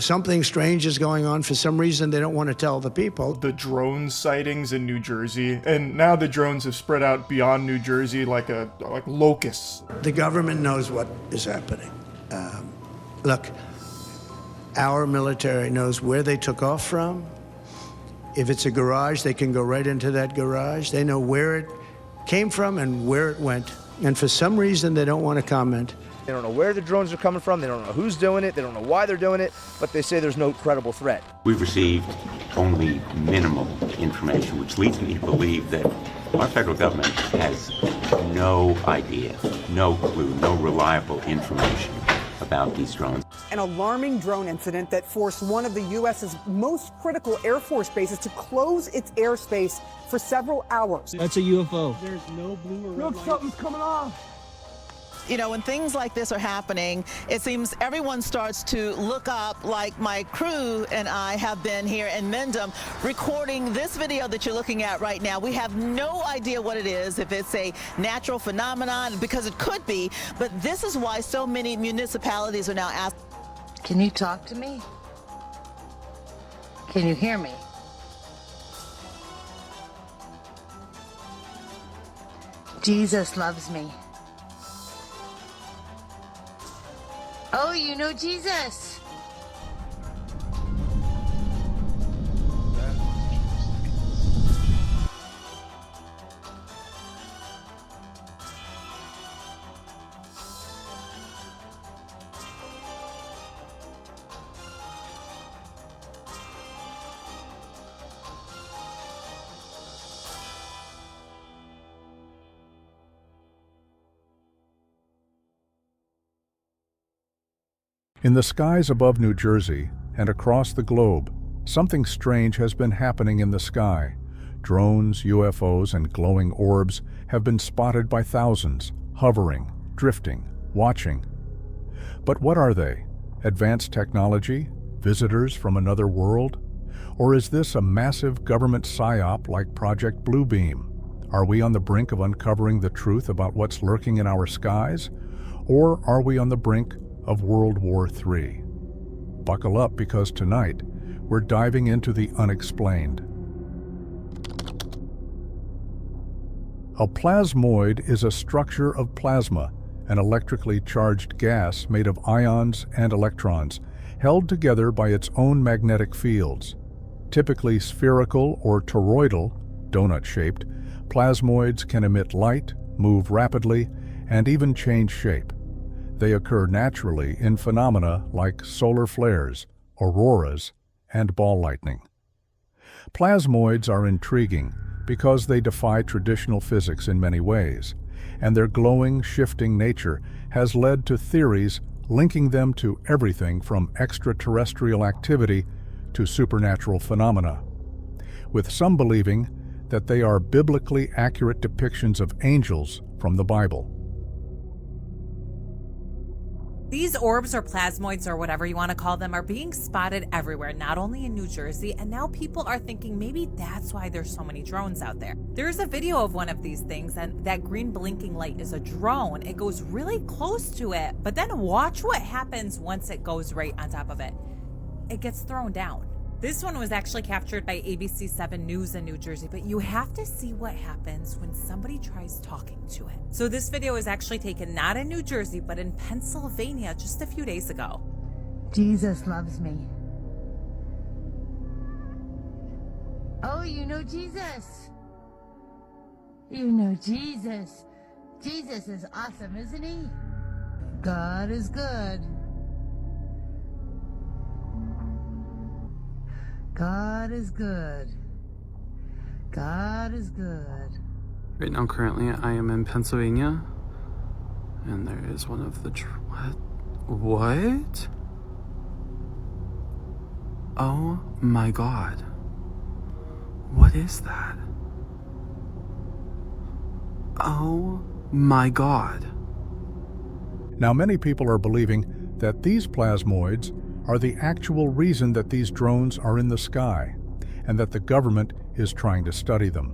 something strange is going on. For some reason, they don't want to tell the people. The drone sightings in New Jersey, and now the drones have spread out beyond New Jersey like locusts. The government knows what is happening. Look, our military knows where they took off from. If it's a garage, they can go right into that garage. They know where it came from and where it went. And for some reason, they don't want to comment. They don't know where the drones are coming from. They don't know who's doing it. They don't know why they're doing it. But they say there's no credible threat. We've received only minimal information, which leads me to believe that our federal government has no idea, no clue, no reliable information about these drones. An alarming drone incident that forced one of the U.S.'s most critical Air Force bases to close its airspace for several hours. That's a UFO. There's no blue or red light. Look, something's coming off. You know, when things like this are happening, it seems everyone starts to look up, like my crew and I have been here in Mendham recording this video that you're looking at right now. We have no idea what it is, if it's a natural phenomenon, because it could be, but this is why so many municipalities are now asking. Can you talk to me? Can you hear me? Jesus loves me. Oh, you know Jesus. In the skies above New Jersey and across the globe, something strange has been happening in the sky. Drones, UFOs, and glowing orbs have been spotted by thousands, hovering, drifting, watching. But what are they? Advanced technology? Visitors from another world? Or is this a massive government psyop like Project Bluebeam? Are we on the brink of uncovering the truth about what's lurking in our skies? Or are we on the brink of World War III? Buckle up, because tonight we're diving into the unexplained. A plasmoid is a structure of plasma, an electrically charged gas made of ions and electrons, held together by its own magnetic fields. Typically spherical or toroidal, donut-shaped, plasmoids can emit light, move rapidly, and even change shape. They occur naturally in phenomena like solar flares, auroras, and ball lightning. Plasmoids are intriguing because they defy traditional physics in many ways, and their glowing, shifting nature has led to theories linking them to everything from extraterrestrial activity to supernatural phenomena, with some believing that they are biblically accurate depictions of angels from the Bible. These orbs or plasmoids or whatever you want to call them are being spotted everywhere, not only in New Jersey, and now people are thinking maybe that's why there's so many drones out there. There's a video of one of these things, and that green blinking light is a drone. It goes really close to it, but then watch what happens once it goes right on top of it. It gets thrown down. This one was actually captured by ABC 7 News in New Jersey, but you have to see what happens when somebody tries talking to it. So this video was actually taken not in New Jersey, but in Pennsylvania just a few days ago. Jesus loves me. Oh, you know Jesus. You know Jesus. Jesus is awesome, isn't he? God is good. God is good. God is good. Right now, currently, I am in Pennsylvania, and there is one of the what? Oh my God. What is that? Oh my God. Now, many people are believing that these plasmoids are the actual reason that these drones are in the sky, and that the government is trying to study them,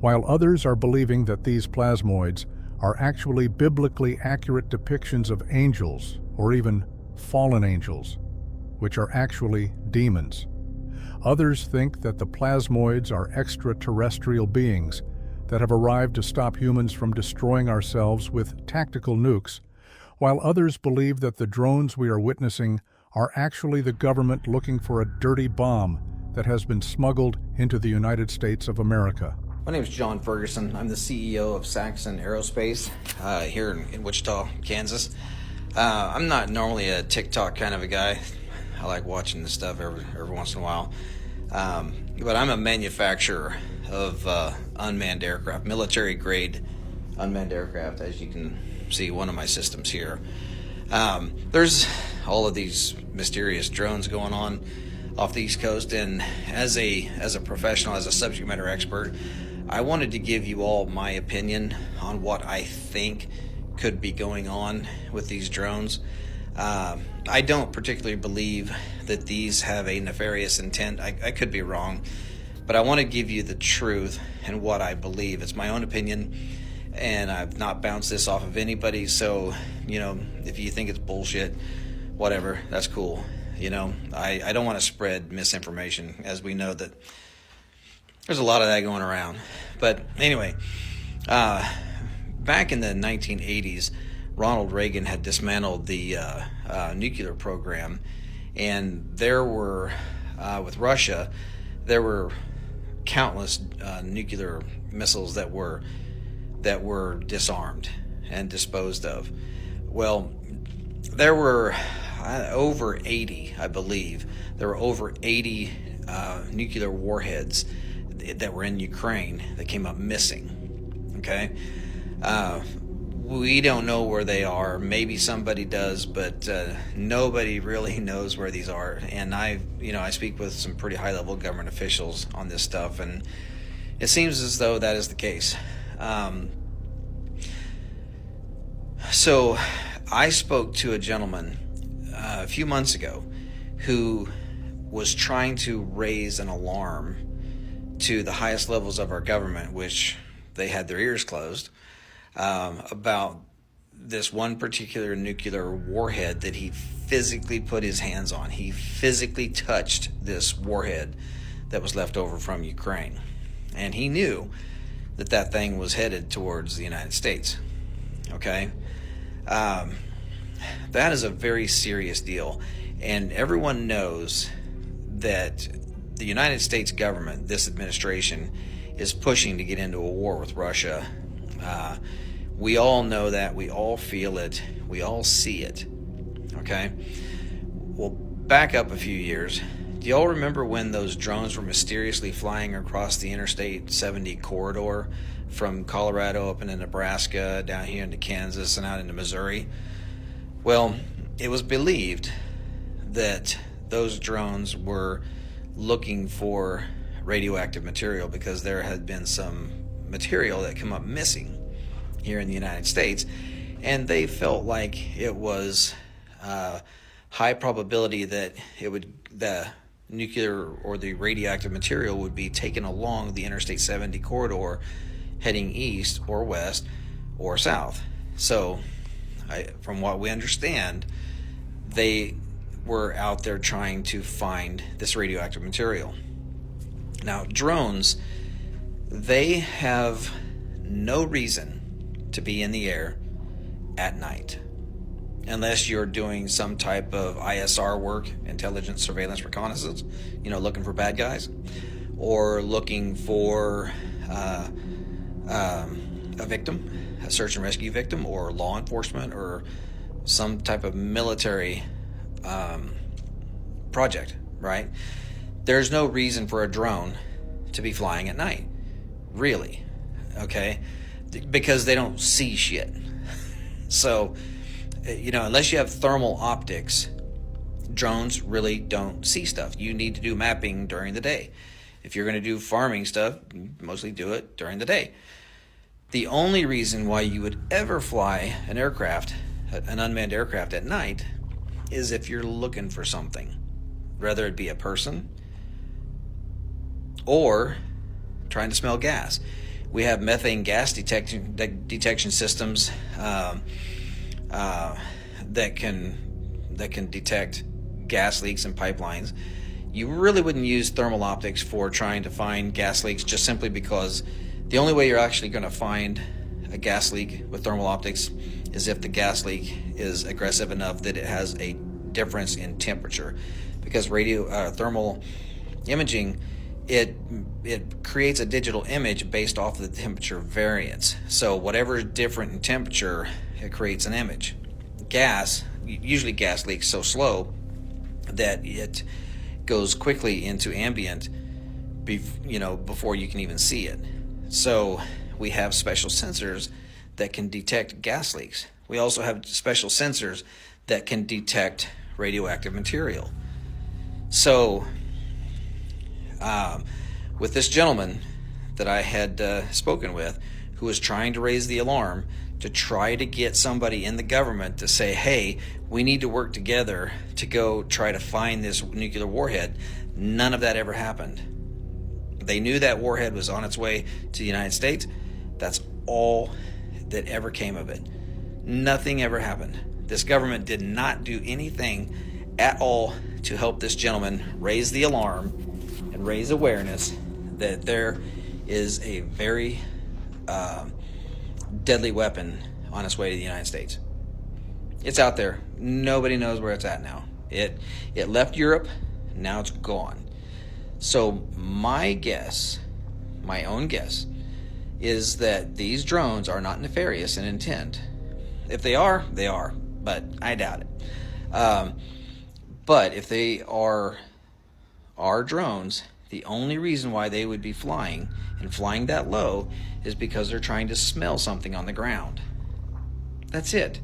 while others are believing that these plasmoids are actually biblically accurate depictions of angels or even fallen angels. which are actually demons. Others think that the plasmoids are extraterrestrial beings that have arrived to stop humans from destroying ourselves with tactical nukes, while others believe that the drones we are witnessing are actually the government looking for a dirty bomb that has been smuggled into the United States of America. My name is John Ferguson. I'm the CEO of Saxon Aerospace here in Wichita, Kansas. I'm not normally a TikTok kind of a guy. I like watching this stuff every once in a while. But I'm a manufacturer of unmanned aircraft, military-grade unmanned aircraft, as you can see one of my systems here. There's all of these mysterious drones going on off the East Coast, and as a professional, as a subject matter expert, I wanted to give you all my opinion on what I think could be going on with these drones. I don't particularly believe that these have a nefarious intent. I could be wrong, but I want to give you the truth and what I believe. It's my own opinion, and I've not bounced this off of anybody, so, you know, if you think it's bullshit, whatever, that's cool. You know, I don't want to spread misinformation, as we know that there's a lot of that going around. But anyway, back in the 1980s, Ronald Reagan had dismantled the nuclear program, and there were, with Russia, there were countless nuclear missiles that were disarmed and disposed of. Well, there were over 80, I believe. There were over 80 nuclear warheads that were in Ukraine that came up missing. Okay, we don't know where they are. Maybe somebody does, but nobody really knows where these are. And I speak with some pretty high-level government officials on this stuff, and it seems as though that is the case. So I spoke to a gentleman a few months ago who was trying to raise an alarm to the highest levels of our government, which they had their ears closed, about this one particular nuclear warhead that he physically put his hands on. He physically touched this warhead that was left over from Ukraine. And he knew that that thing was headed towards the United States. Okay? That is a very serious deal. And everyone knows that the United States government, this administration, is pushing to get into a war with Russia. We all know that. We all feel it. We all see it. Okay? Well, back up a few years. Do y'all remember when those drones were mysteriously flying across the Interstate 70 corridor from Colorado up into Nebraska, down here into Kansas, and out into Missouri? Well, it was believed that those drones were looking for radioactive material because there had been some material that came up missing here in the United States, and they felt like it was high probability that the nuclear or the radioactive material would be taken along the Interstate 70 corridor heading east or west or south. So from what we understand, they were out there trying to find this radioactive material. Now, drones, they have no reason to be in the air at night unless you're doing some type of ISR work, intelligence, surveillance, reconnaissance, looking for bad guys, or looking for a victim, a search and rescue victim, or law enforcement, or some type of military project, right? There's no reason for a drone to be flying at night, really, okay? Because they don't see shit. So, unless you have thermal optics, drones really don't see stuff. You need to do mapping during the day. If you're going to do farming stuff, mostly do it during the day. The only reason why you would ever fly an aircraft, an unmanned aircraft at night, is if you're looking for something, whether it be a person or trying to smell gas. We have methane gas detection systems that can detect gas leaks in pipelines. You really wouldn't use thermal optics for trying to find gas leaks, just simply because the only way you're actually going to find a gas leak with thermal optics is if the gas leak is aggressive enough that it has a difference in temperature. Because thermal imaging, it creates a digital image based off of the temperature variance. So whatever is different in temperature, it creates an image. Usually gas leaks so slow that it goes quickly into ambient before you can even see it. So we have special sensors that can detect gas leaks. We also have special sensors that can detect radioactive material. So with this gentleman that I had spoken with, who was trying to raise the alarm to try to get somebody in the government to say, hey, we need to work together to go try to find this nuclear warhead, none of that ever happened. They knew that warhead was on its way to the United States. That's all that ever came of it. Nothing ever happened. This government did not do anything at all to help this gentleman raise the alarm and raise awareness that there is a very deadly weapon on its way to the United States. It's out there. Nobody knows where it's at now. It left Europe. Now it's gone. So my own guess, is that these drones are not nefarious in intent. If they are, they are, but I doubt it. But if they are drones, the only reason why they would be flying and flying that low is because they're trying to smell something on the ground. That's it.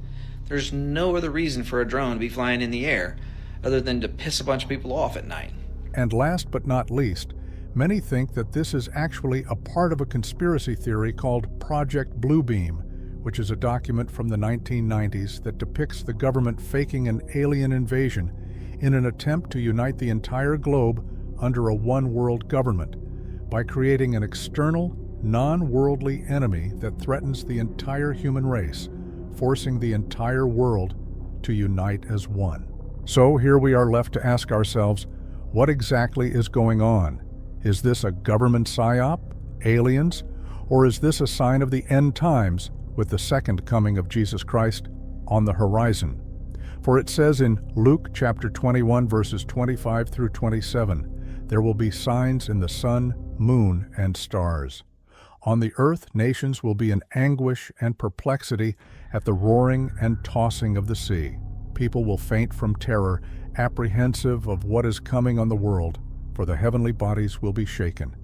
There's no other reason for a drone to be flying in the air other than to piss a bunch of people off at night. And last but not least, many think that this is actually a part of a conspiracy theory called Project Bluebeam, which is a document from the 1990s that depicts the government faking an alien invasion in an attempt to unite the entire globe under a one-world government by creating an external, non-worldly enemy that threatens the entire human race, forcing the entire world to unite as one. So here we are left to ask ourselves, what exactly is going on? Is this a government psyop, aliens, or is this a sign of the end times with the second coming of Jesus Christ on the horizon? For it says in Luke chapter 21, verses 25 through 27, there will be signs in the sun, moon, and stars. On the earth, nations will be in anguish and perplexity at the roaring and tossing of the sea. People will faint from terror, apprehensive of what is coming on the world, for the heavenly bodies will be shaken.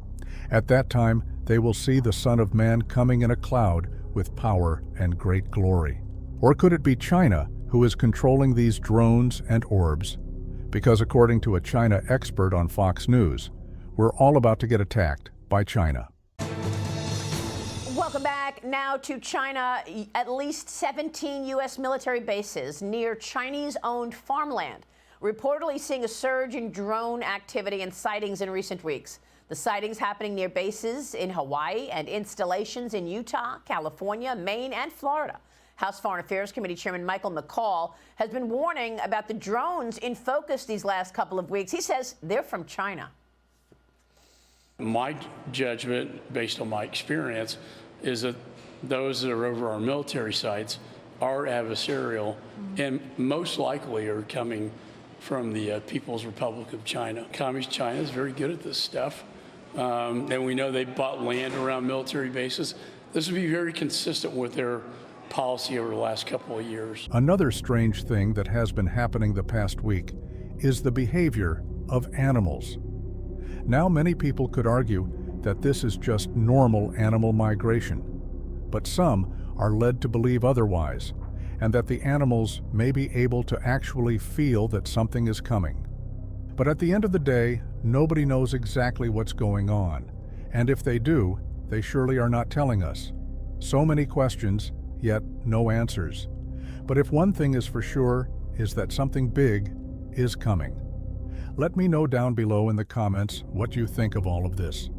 At that time, they will see the Son of Man coming in a cloud with power and great glory. Or could it be China who is controlling these drones and orbs? Because according to a China expert on Fox News, we're all about to get attacked by China. Welcome back. Now to China. At least 17 U.S. military bases near Chinese-owned farmland reportedly seeing a surge in drone activity and sightings in recent weeks. The sightings happening near bases in Hawaii and installations in Utah, California, Maine, and Florida. House Foreign Affairs Committee Chairman Michael McCaul has been warning about the drones in focus these last couple of weeks. He says they're from China. My judgment, based on my experience, is that those that are over our military sites are adversarial and most likely are coming from the People's Republic of China. Communist China is very good at this stuff. And we know they bought land around military bases. This would be very consistent with their policy over the last couple of years. Another strange thing that has been happening the past week is the behavior of animals. Now many people could argue that this is just normal animal migration, but some are led to believe otherwise, and that the animals may be able to actually feel that something is coming. But at the end of the day, nobody knows exactly what's going on, and if they do, they surely are not telling us. So many questions, yet no answers. But if one thing is for sure, is that something big is coming. Let me know down below in the comments what you think of all of this.